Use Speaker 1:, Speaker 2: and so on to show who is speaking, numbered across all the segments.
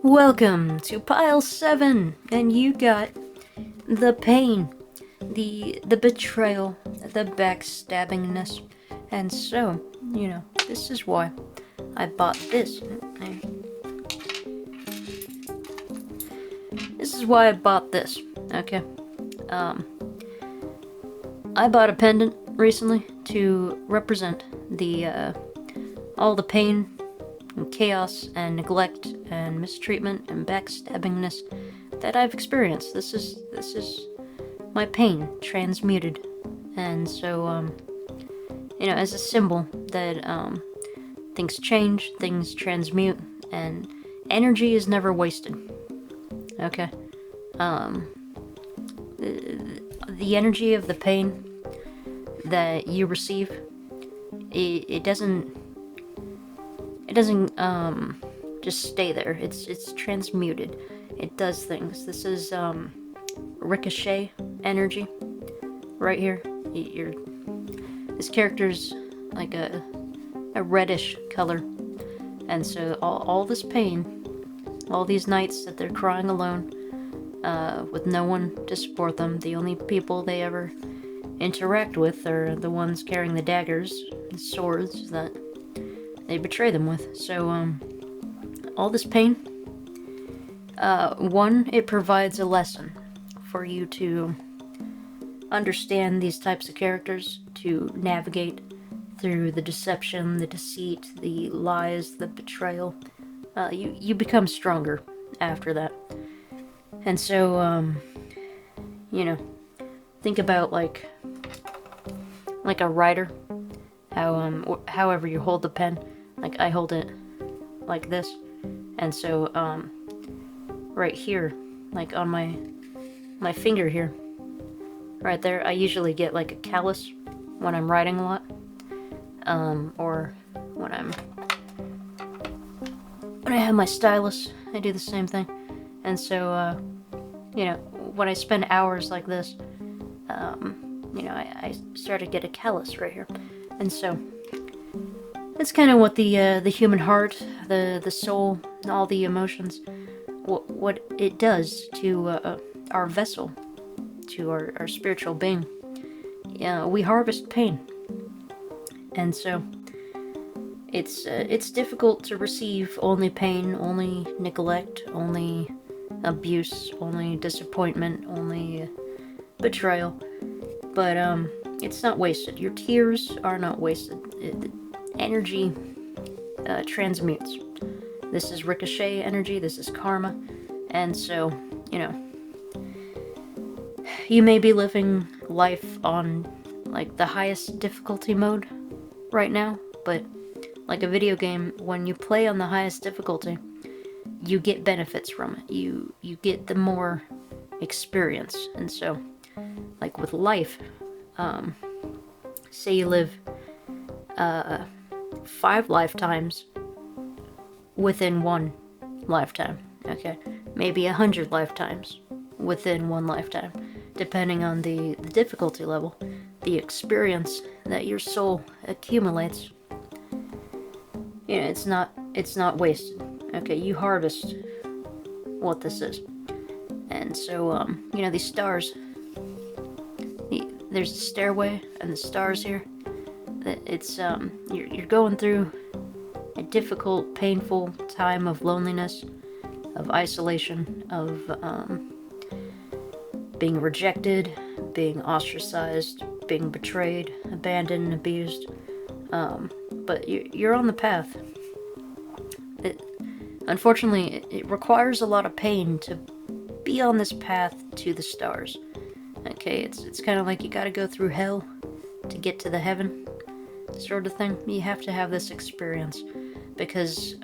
Speaker 1: Welcome to pile 7, and you got the pain, the betrayal, the backstabbingness, and so, this is why I bought this. This is why I bought this, okay? I bought a pendant recently to represent the, all the pain and chaos and neglect and mistreatment and backstabbingness that I've experienced. This is my pain transmuted, and so as a symbol that things change, things transmute, and energy is never wasted. Okay, the energy of the pain that you receive, it doesn't just stay there. It's transmuted. It does things. This is ricochet energy right here. This character's like a reddish color, and so all this pain, all these nights that they're crying alone, with no one to support them. The only people they ever interact with are the ones carrying the daggers, the swords that they betray them with. So, all this pain, one, it provides a lesson for you to understand these types of characters, to navigate through the deception, the deceit, the lies, the betrayal. You become stronger after that. And so, think about like a writer, how, however you hold the pen. Like, I hold it like this, and so, right here, like on my finger here, right there, I usually get like a callus when I'm writing a lot, or when I have my stylus, I do the same thing. And so, when I spend hours like this, I start to get a callus right here. And so, that's kind of what the human heart, the soul, all the emotions, what it does to our vessel, to our spiritual being. We harvest pain, and so it's difficult to receive only pain, only neglect, only abuse, only disappointment, only betrayal. But it's not wasted. Your tears are not wasted. Energy transmutes. This is ricochet energy, this is karma, and so, you may be living life on like the highest difficulty mode right now, but like a video game, when you play on the highest difficulty, you get benefits from it. You get the more experience. And so, like with life, say you live 5 lifetimes within 1 lifetime, okay? Maybe 100 lifetimes within 1 lifetime, depending on the difficulty level, the experience that your soul accumulates. It's not wasted. Okay, you harvest what this is. And so, these stars, there's the stairway and the stars here. It's, you're going through a difficult, painful time of loneliness, of isolation, of, being rejected, being ostracized, being betrayed, abandoned, abused. But you're on the path. Unfortunately, it requires a lot of pain to be on this path to the stars. Okay, it's kind of like you gotta go through hell to get to the heaven, sort of thing. You have to have this experience because,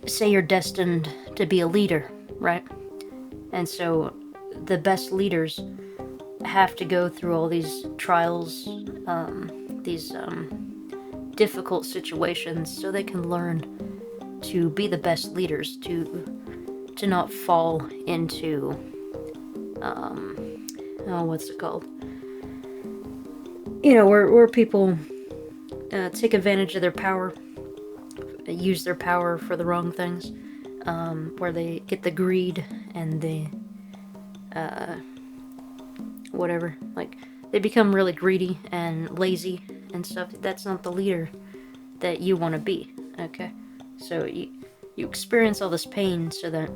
Speaker 1: say you're destined to be a leader, right? And so the best leaders have to go through all these trials, these difficult situations, so they can learn to be the best leaders, to not fall into, what's it called? Where people take advantage of their power use their power for the wrong things, where they get the greed and the whatever, like they become really greedy and lazy and stuff. That's not the leader that you want to be. Okay, so you experience all this pain so that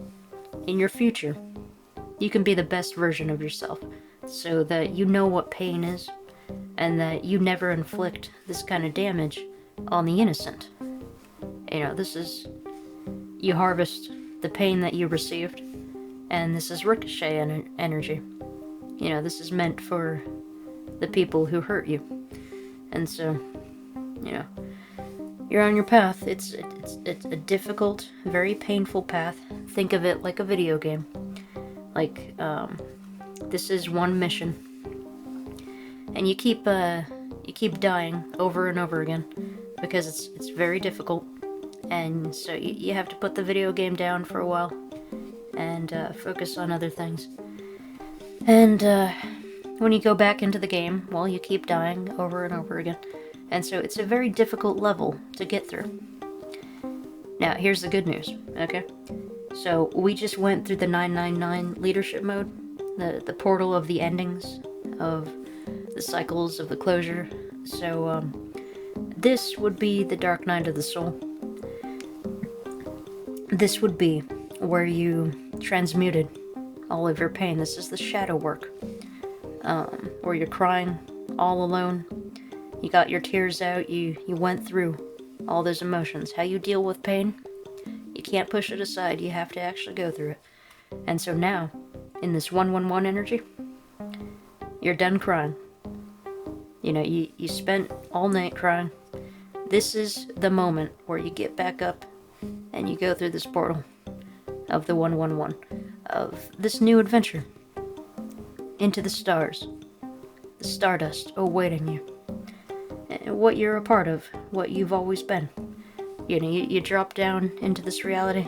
Speaker 1: in your future you can be the best version of yourself, so that you know what pain is and that you never inflict this kind of damage on the innocent. You know, this is, you harvest the pain that you received, and this is ricochet energy. You know, this is meant for the people who hurt you. And so, you know, you're on your path. It's a difficult, very painful path. Think of it like a video game. Like, this is one mission, and you keep dying over and over again because it's very difficult, and so you have to put the video game down for a while and focus on other things. And when you go back into the game, well, you keep dying over and over again. And so it's a very difficult level to get through. Now, here's the good news, okay? So we just went through the 999 leadership mode, the portal of the endings, of the cycles of the closure. So this would be the dark night of the soul. This would be where you transmuted all of your pain. This is the shadow work, where you're crying all alone. You got your tears out, you went through all those emotions. How you deal with pain, you can't push it aside, you have to actually go through it. And so now, in this 111 energy, you're done crying. You know, you spent all night crying. This is the moment where you get back up and you go through this portal of the 111, of this new adventure into the stars, the stardust awaiting you. What you're a part of, what you've always been. You know, you drop down into this reality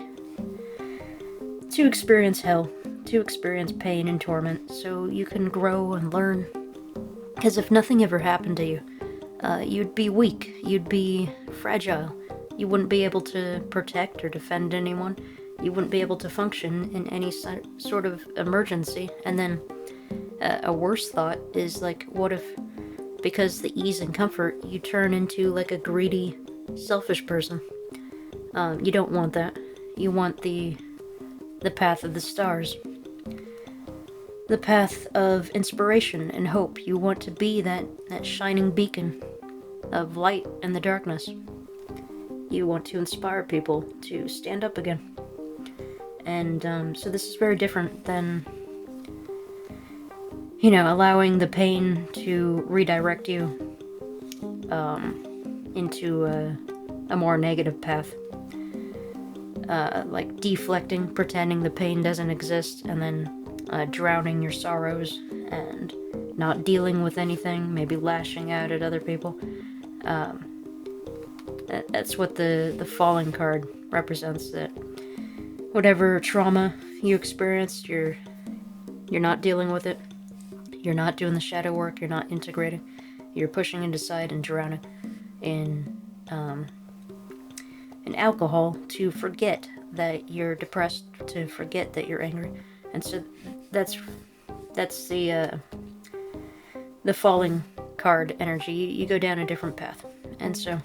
Speaker 1: to experience hell, to experience pain and torment, so you can grow and learn. Because if nothing ever happened to you, you'd be weak, you'd be fragile, you wouldn't be able to protect or defend anyone, you wouldn't be able to function in any sort of emergency. And then a worse thought is, like, what if, because the ease and comfort, you turn into like a greedy, selfish person? You don't want that. You want the path of the stars, the path of inspiration and hope. You want to be that shining beacon of light in the darkness. You want to inspire people to stand up again. And so this is very different than, you know, allowing the pain to redirect you into a more negative path. Like deflecting, pretending the pain doesn't exist, and then drowning your sorrows and not dealing with anything, maybe lashing out at other people. That's what the falling card represents, that whatever trauma you experienced, you're not dealing with it. You're not doing the shadow work, you're not integrating. You're pushing it aside and drowning in alcohol to forget that you're depressed, to forget that you're angry. And so that's the falling card energy. You go down a different path. And so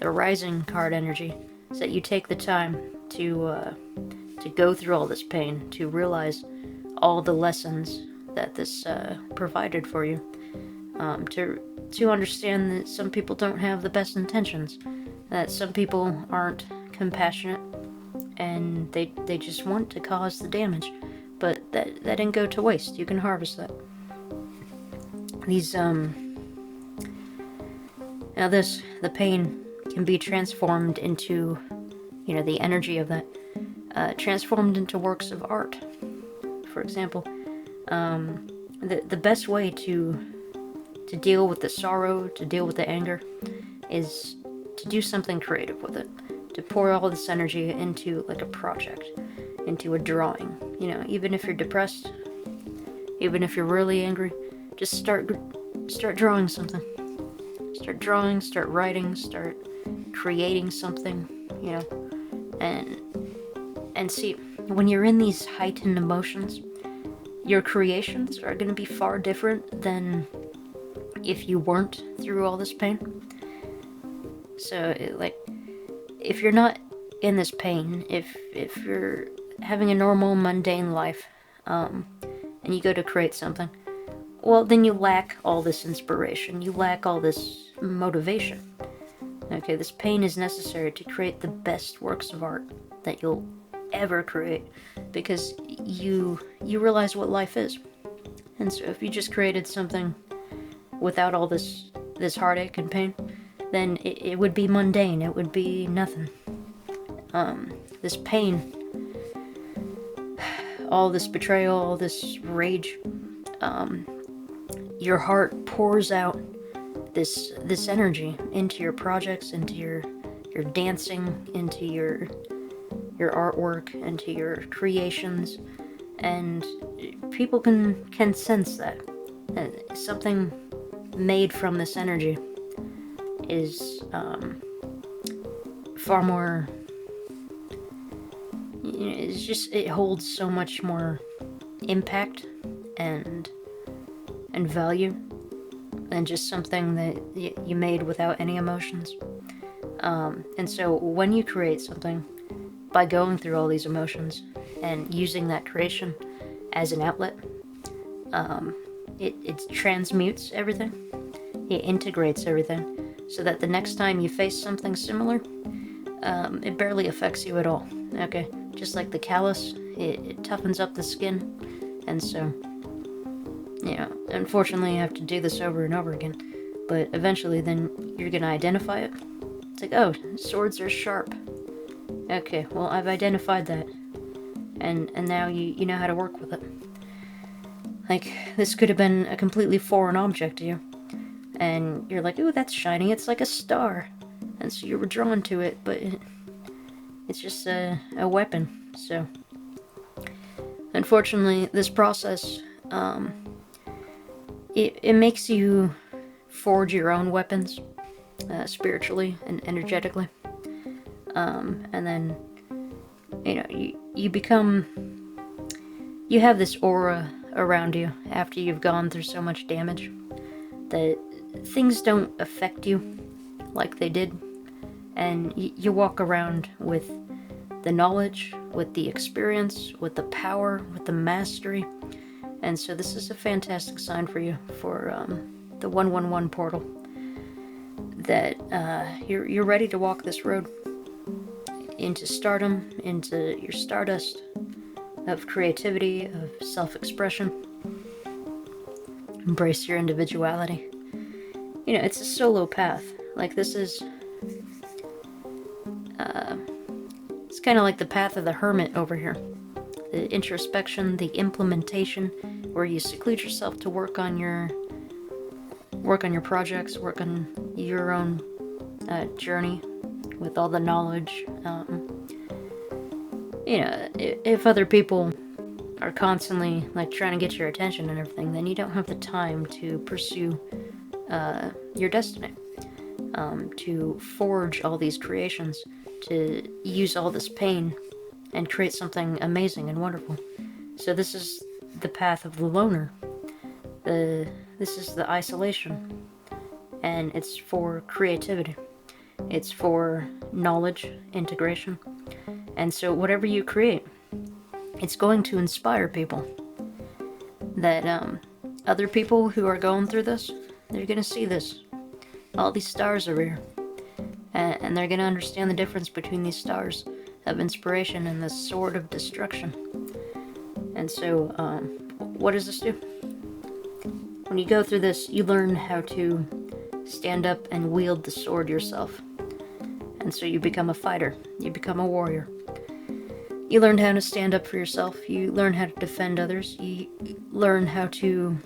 Speaker 1: the rising card energy is that you take the time to go through all this pain, to realize all the lessons that this provided for you, to understand that some people don't have the best intentions, that some people aren't compassionate, and they just want to cause the damage, but that didn't go to waste. You can harvest that. These now the pain can be transformed into, you know, the energy of that, transformed into works of art. For example, the best way to deal with the sorrow, to deal with the anger, is to do something creative with it. To pour all this energy into like a project, into a drawing. You know, even if you're depressed, even if you're really angry, just start drawing something. Start drawing, start writing, start creating something you know. And see, when you're in these heightened emotions, your creations are going to be far different than if you weren't through all this pain. So, like, if you're not in this pain, if you're having a normal, mundane life, and you go to create something, well, then you lack all this inspiration. You lack all this motivation. Okay, this pain is necessary to create the best works of art that you'll ever create, because you realize what life is. And so if you just created something without all this heartache and pain, then it would be mundane. It would be nothing. This pain, all this betrayal, all this rage, your heart pours out this energy into your projects, into your dancing, into your artwork, into your creations, and people can sense that something made from this energy is far more, it's just, it holds so much more impact and value than just something that you made without any emotions. And so when you create something by going through all these emotions and using that creation as an outlet, it transmutes everything. It integrates everything so that the next time you face something similar, it barely affects you at all. Okay, just like the callus, it toughens up the skin. And so, you know, unfortunately you have to do this over and over again, but eventually then you're gonna identify it. It's like, oh, swords are sharp. Okay, well, I've identified that, and now you know how to work with it. Like, this could have been a completely foreign object to you, and you're like, ooh, that's shiny, it's like a star, and so you were drawn to it, but it's just a weapon. So unfortunately, this process, it makes you forge your own weapons, spiritually and energetically. And then, you know, you have this aura around you after you've gone through so much damage that things don't affect you like they did. And you walk around with the knowledge, with the experience, with the power, with the mastery. And so this is a fantastic sign for you for the 111 portal, that you're ready to walk this road into stardom, into your stardust of creativity, of self-expression. Embrace your individuality. You know, it's a solo path. Like, this is it's kind of like the path of the hermit over here. The introspection, the implementation, where you seclude yourself to work on your projects, work on your own journey with all the knowledge. You know, if other people are constantly like trying to get your attention and everything, then you don't have the time to pursue your destiny, to forge all these creations, to use all this pain and create something amazing and wonderful. So this is the path of the loner. This is the isolation, and it's for creativity. It's for knowledge integration. And so whatever you create, it's going to inspire people. That other people who are going through this, they're going to see this. All these stars over here. And they're going to understand the difference between these stars of inspiration and the sword of destruction. And so, what does this do? When you go through this, you learn how to stand up and wield the sword yourself. And so you become a fighter. You become a warrior. You learn how to stand up for yourself. You learn how to defend others. You learn how to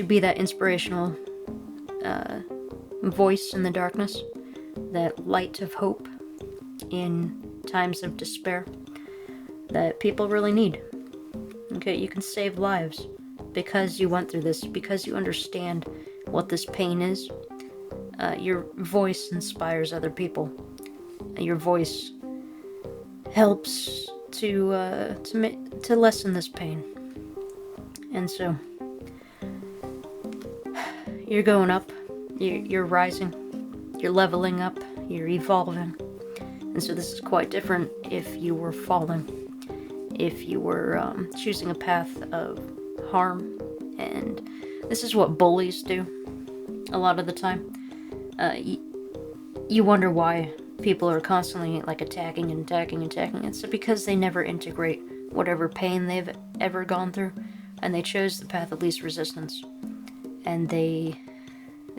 Speaker 1: be that inspirational voice in the darkness, that light of hope in times of despair that people really need. Okay, you can save lives because you went through this, because you understand what this pain is. Your voice inspires other people. Your voice helps to lessen this pain. And so you're going up, you're rising, you're leveling up, you're evolving. And so this is quite different if you were falling, if you were choosing a path of harm. And this is what bullies do a lot of the time. You wonder why people are constantly like attacking. It's because they never integrate whatever pain they've ever gone through, and they chose the path of least resistance, and they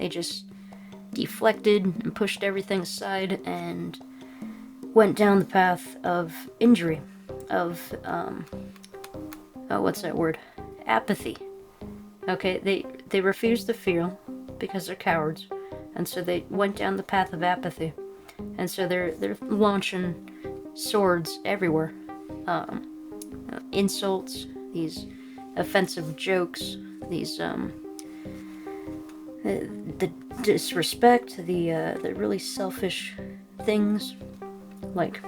Speaker 1: just deflected and pushed everything aside and went down the path of injury, of what's that word? Apathy. Okay, they refused to feel because they're cowards, and so they went down the path of apathy, and so they're launching swords everywhere, insults, these offensive jokes, these the disrespect, the really selfish things, like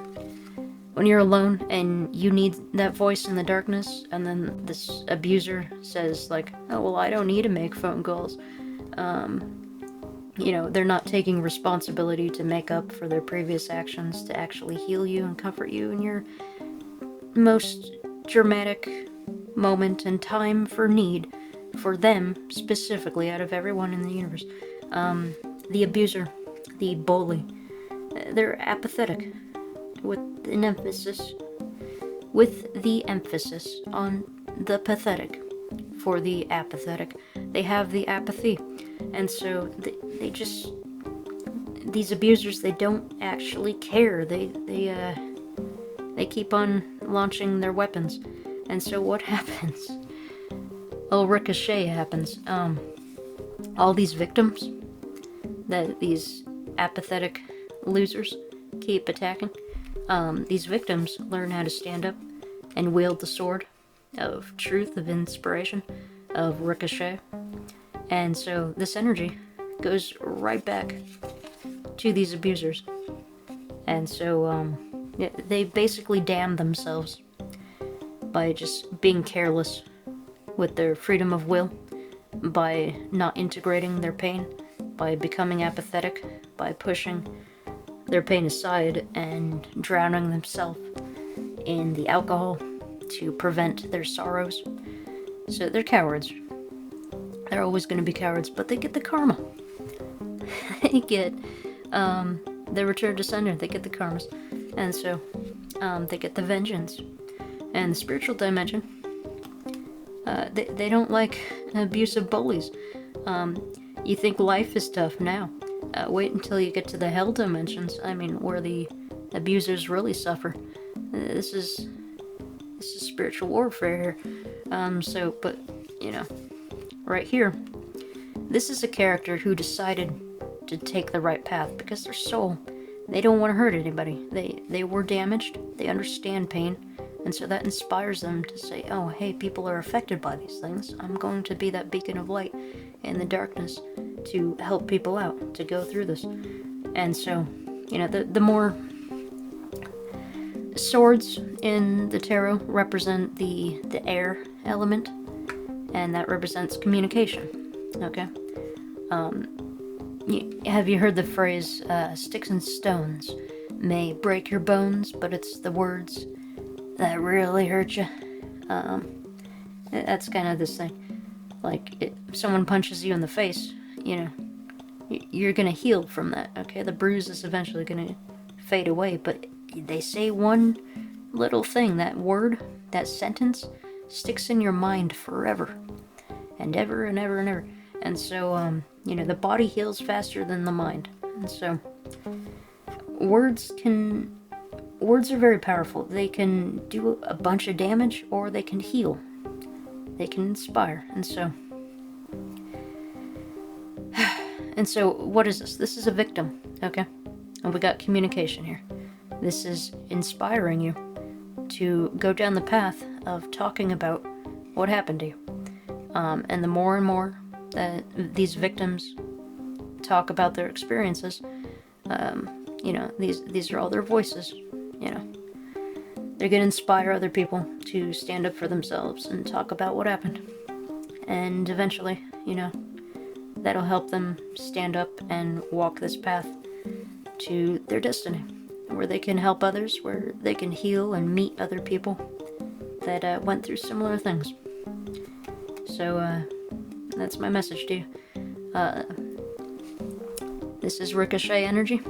Speaker 1: when you're alone and you need that voice in the darkness, and then this abuser says like, oh well, I don't need to make phone calls. You know, they're not taking responsibility to make up for their previous actions, to actually heal you and comfort you in your most dramatic moment and time for need, for them specifically, out of everyone in the universe. The abuser, the bully, they're apathetic, with the emphasis on the pathetic. For the apathetic, they have the apathy, and so they just, these abusers, they don't actually care. They keep on launching their weapons, and so what happens? A ricochet happens. All these victims that these apathetic losers keep attacking, these victims learn how to stand up and wield the sword of truth, of inspiration, of ricochet. And so this energy goes right back to these abusers. And so they basically damn themselves by just being careless with their freedom of will, by not integrating their pain, by becoming apathetic, by pushing their pain aside and drowning themselves in the alcohol to prevent their sorrows. So they're cowards. They're always going to be cowards, but they get the karma. They get the return to sender. They get the karmas, and so they get the vengeance. And the spiritual dimension, they don't like abusive bullies. You think life is tough now. Wait until you get to the hell dimensions. I mean, where the abusers really suffer. This is spiritual warfare here. But you know, right here, this is a character who decided to take the right path because their soul, they don't want to hurt anybody. They were damaged. They understand pain, and so that inspires them to say, oh hey, people are affected by these things. I'm going to be that beacon of light in the darkness to help people out, to go through this. And so, you know, the more swords in the tarot represent the air element, and that represents communication. Okay. Have you heard the phrase, sticks and stones may break your bones, but it's the words that really hurt you? That's kind of this thing. Like, if someone punches you in the face, you know, you're gonna heal from that, okay? The bruise is eventually gonna fade away, but they say one little thing, that word, that sentence, sticks in your mind forever, and ever and ever and ever. And so, you know, the body heals faster than the mind. And so, words are very powerful. They can do a bunch of damage, or they can heal. They can inspire. And so what is this? This is a victim, okay? And we got communication here. This is inspiring you to go down the path of talking about what happened to you. And the more and more that these victims talk about their experiences. You know, these are all their voices, you know. They're going to inspire other people to stand up for themselves and talk about what happened. And eventually, you know, that'll help them stand up and walk this path to their destiny, where they can help others, where they can heal and meet other people that went through similar things. So, that's my message to you. This is Ricochet energy.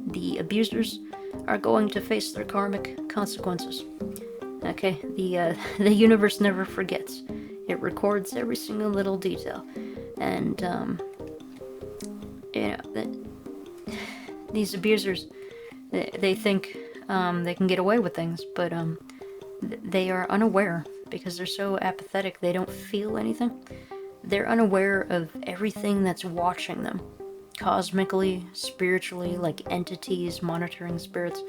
Speaker 1: The abusers are going to face their karmic consequences. Okay, the universe never forgets. It records every single little detail, and you know, these abusers, they think they can get away with things, but they are unaware because they're so apathetic. They don't feel anything. They're unaware of everything that's watching them, cosmically, spiritually, like entities, monitoring spirits.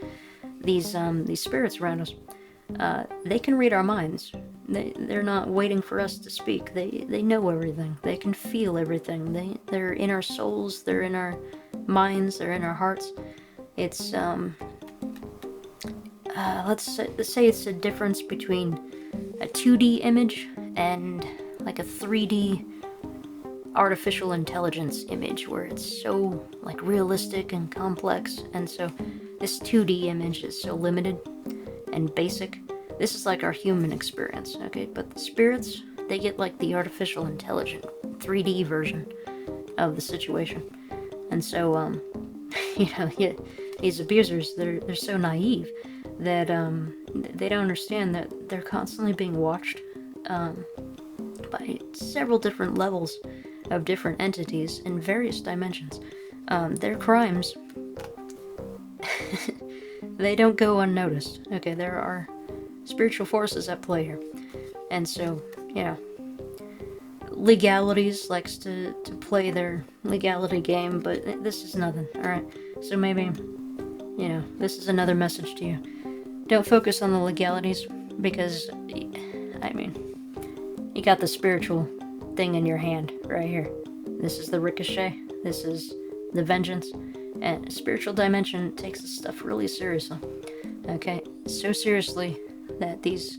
Speaker 1: These spirits around us, they can read our minds. They're not waiting for us to speak. They know everything. They can feel everything. They're in our souls. They're in our minds. They're in our hearts. It's let's say it's a difference between a 2D image and like a 3D artificial intelligence image, where it's so like realistic and complex, and so this 2D image is so limited and basic. This is like our human experience, okay? But the spirits, they get like the artificial intelligent 3D version of the situation. And so you know, these abusers, they're so naive that they don't understand that they're constantly being watched by several different levels of different entities in various dimensions. Their crimes, they don't go unnoticed. Okay, there are spiritual forces at play here. And so, you know, legalities likes to play their legality game, but this is nothing, alright? So maybe, you know, this is another message to you. Don't focus on the legalities, because, I mean, you got the spiritual thing in your hand right here. This is the ricochet. This is the vengeance. And spiritual dimension takes this stuff really seriously. Okay? So seriously that these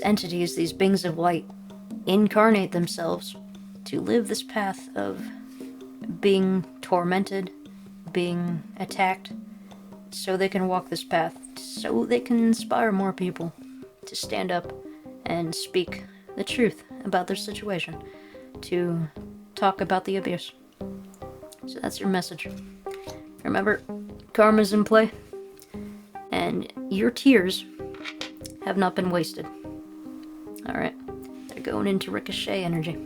Speaker 1: entities, these beings of light, incarnate themselves to live this path of being tormented, being attacked, so they can walk this path, so they can inspire more people to stand up and speak the truth about their situation, to talk about the abuse. So that's your message. Remember, karma's in play, and your tears have not been wasted. Alright, they're going into ricochet energy.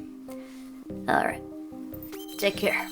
Speaker 1: Alright, take care.